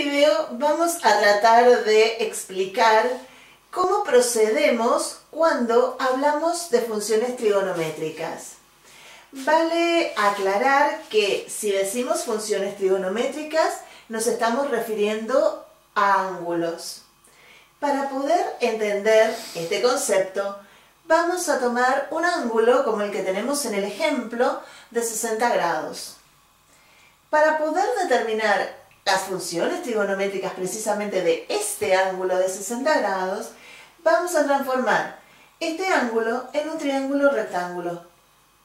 video vamos a tratar de explicar cómo procedemos cuando hablamos de funciones trigonométricas. Vale aclarar que si decimos funciones trigonométricas nos estamos refiriendo a ángulos. Para poder entender este concepto vamos a tomar un ángulo como el que tenemos en el ejemplo de 60 grados. Para poder determinar las funciones trigonométricas precisamente de este ángulo de 60 grados, vamos a transformar este ángulo en un triángulo rectángulo,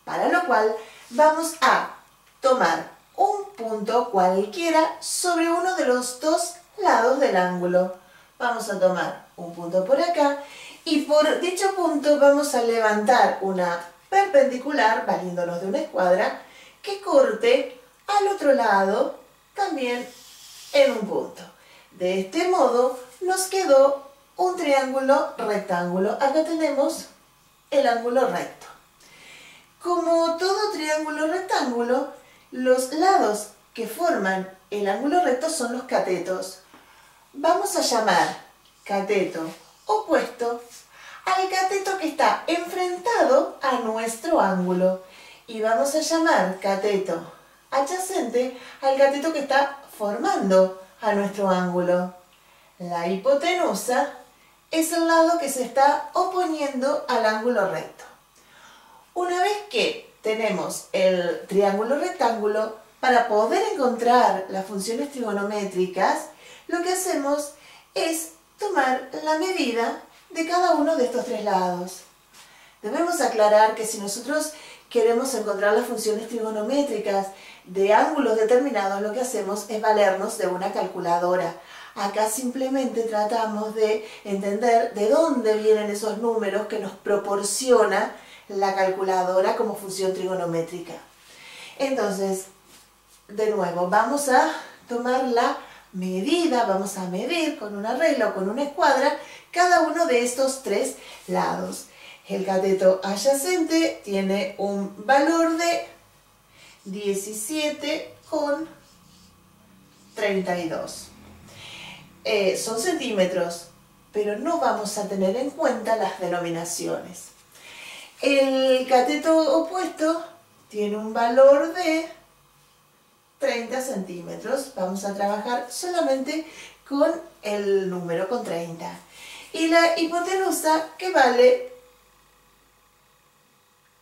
para lo cual vamos a tomar un punto cualquiera sobre uno de los dos lados del ángulo. Vamos a tomar un punto por acá y por dicho punto vamos a levantar una perpendicular, valiéndonos de una escuadra, que corte al otro lado también en un punto. De este modo nos quedó un triángulo rectángulo. Acá tenemos el ángulo recto. Como todo triángulo rectángulo, los lados que forman el ángulo recto son los catetos. Vamos a llamar cateto opuesto al cateto que está enfrentado a nuestro ángulo. Y vamos a llamar cateto adyacente al cateto que está formando a nuestro ángulo. La hipotenusa es el lado que se está oponiendo al ángulo recto. Una vez que tenemos el triángulo rectángulo, para poder encontrar las funciones trigonométricas, lo que hacemos es tomar la medida de cada uno de estos tres lados. Debemos aclarar que si nosotros queremos encontrar las funciones trigonométricas de ángulos determinados, lo que hacemos es valernos de una calculadora. Acá simplemente tratamos de entender de dónde vienen esos números que nos proporciona la calculadora como función trigonométrica. Entonces, de nuevo, vamos a tomar la medida, vamos a medir con una regla o con una escuadra cada uno de estos tres lados. El cateto adyacente tiene un valor de 17,32. Son centímetros, pero no vamos a tener en cuenta las denominaciones. El cateto opuesto tiene un valor de 30 centímetros. Vamos a trabajar solamente con el número, con 30. Y la hipotenusa, que vale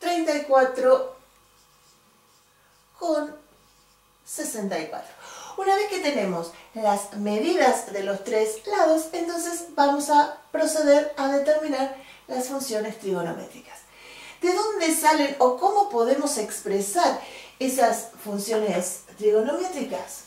34,64. Una vez que tenemos las medidas de los tres lados, entonces vamos a proceder a determinar las funciones trigonométricas. ¿De dónde salen o cómo podemos expresar esas funciones trigonométricas?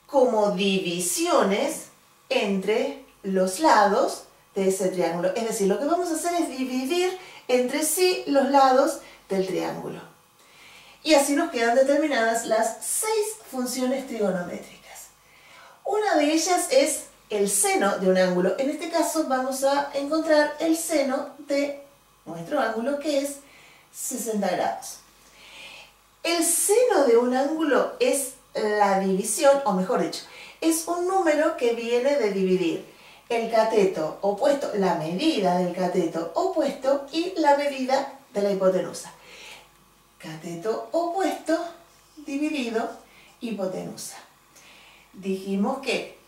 Como divisiones entre los lados de ese triángulo. Es decir, lo que vamos a hacer es dividir entre sí los lados del triángulo. Y así nos quedan determinadas las 6 funciones trigonométricas. Una de ellas es el seno de un ángulo. En este caso vamos a encontrar el seno de nuestro ángulo, que es 60 grados. El seno de un ángulo es la división, o mejor dicho, es un número que viene de dividir el cateto opuesto, la medida del cateto opuesto y la medida de la hipotenusa. Cateto opuesto dividido hipotenusa. Dijimos que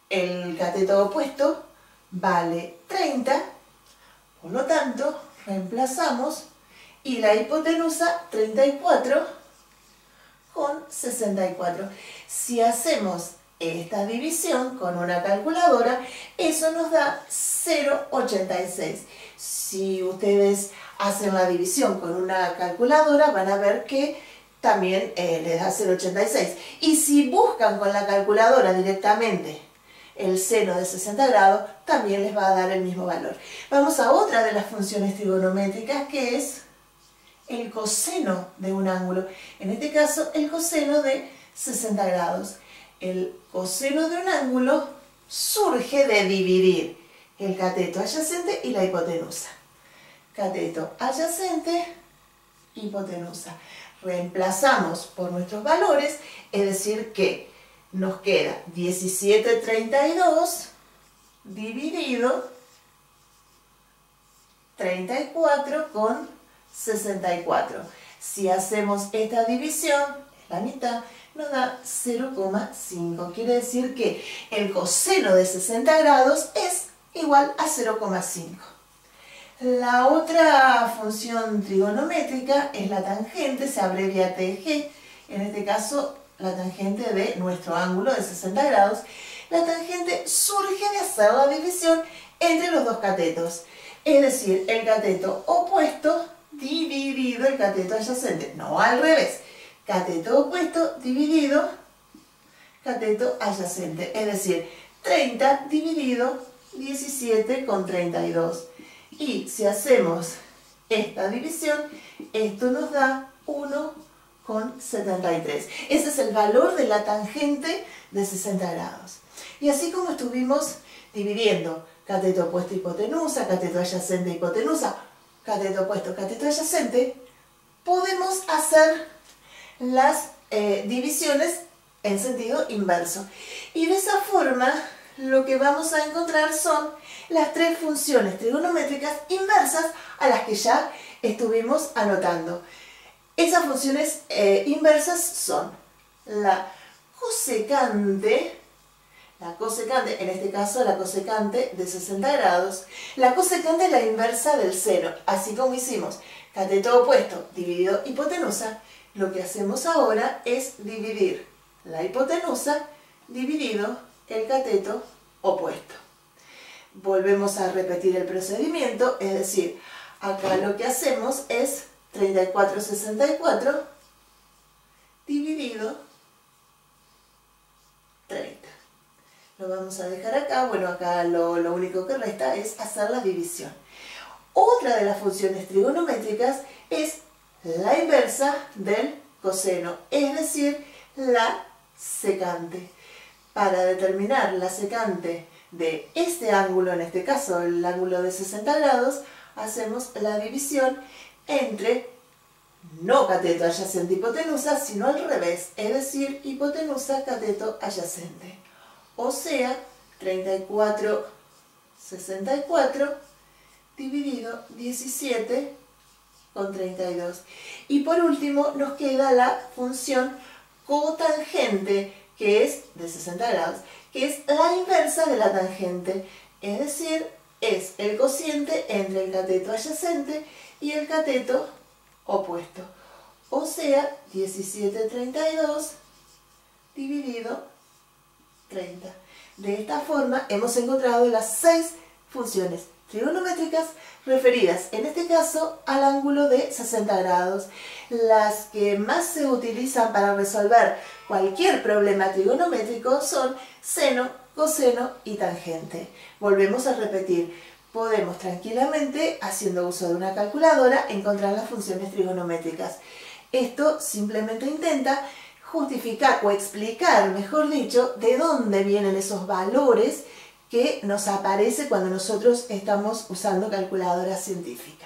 el cateto opuesto vale 30, por lo tanto reemplazamos, y la hipotenusa 34,64. Si hacemos esta división con una calculadora, eso nos da 0,86. Si ustedes hacen la división con una calculadora, van a ver que también les da 0,86. Y si buscan con la calculadora directamente el seno de 60 grados, también les va a dar el mismo valor. Vamos a otra de las funciones trigonométricas, que es el coseno de un ángulo. En este caso, el coseno de 60 grados. El coseno de un ángulo surge de dividir el cateto adyacente y la hipotenusa. Cateto adyacente, hipotenusa. Reemplazamos por nuestros valores, es decir que nos queda 17/32 dividido 34/64. Si hacemos esta división, la mitad, nos da 0,5. Quiere decir que el coseno de 60 grados es igual a 0,5. La otra función trigonométrica es la tangente, se abrevia TG, en este caso la tangente de nuestro ángulo de 60 grados. La tangente surge de hacer la división entre los dos catetos, es decir, el cateto opuesto dividido el cateto adyacente, no al revés, cateto opuesto dividido cateto adyacente, es decir, 30 dividido 17/32. Y si hacemos esta división, esto nos da 1,73. Ese es el valor de la tangente de 60 grados. Y así como estuvimos dividiendo cateto opuesto hipotenusa, cateto adyacente hipotenusa, cateto opuesto, cateto adyacente, podemos hacer las divisiones en sentido inverso. Y de esa forma lo que vamos a encontrar son las tres funciones trigonométricas inversas a las que ya estuvimos anotando. Esas funciones inversas son la cosecante, en este caso la cosecante de 60 grados. La cosecante es la inversa del seno, así como hicimos cateto opuesto dividido hipotenusa. Lo que hacemos ahora es dividir la hipotenusa dividido el cateto opuesto. Volvemos a repetir el procedimiento, es decir, acá lo que hacemos es 34/64 dividido 30. Lo vamos a dejar acá, bueno, acá lo único que resta es hacer la división. Otra de las funciones trigonométricas es la inversa del coseno, es decir, la secante. Para determinar la secante de este ángulo, en este caso el ángulo de 60 grados, hacemos la división entre no cateto adyacente hipotenusa, sino al revés, es decir, hipotenusa cateto adyacente. O sea, 34/64 dividido 17/32. Y por último nos queda la función cotangente, que es de 60 grados, que es la inversa de la tangente, es decir, es el cociente entre el cateto adyacente y el cateto opuesto. O sea, 17/32 dividido 30. De esta forma hemos encontrado las 6 funciones trigonométricas referidas, en este caso, al ángulo de 60 grados. Las que más se utilizan para resolver cualquier problema trigonométrico son seno, coseno y tangente. Volvemos a repetir, podemos tranquilamente, haciendo uso de una calculadora, encontrar las funciones trigonométricas. Esto simplemente intenta justificar o explicar, mejor dicho, de dónde vienen esos valores que nos aparece cuando nosotros estamos usando calculadora científica.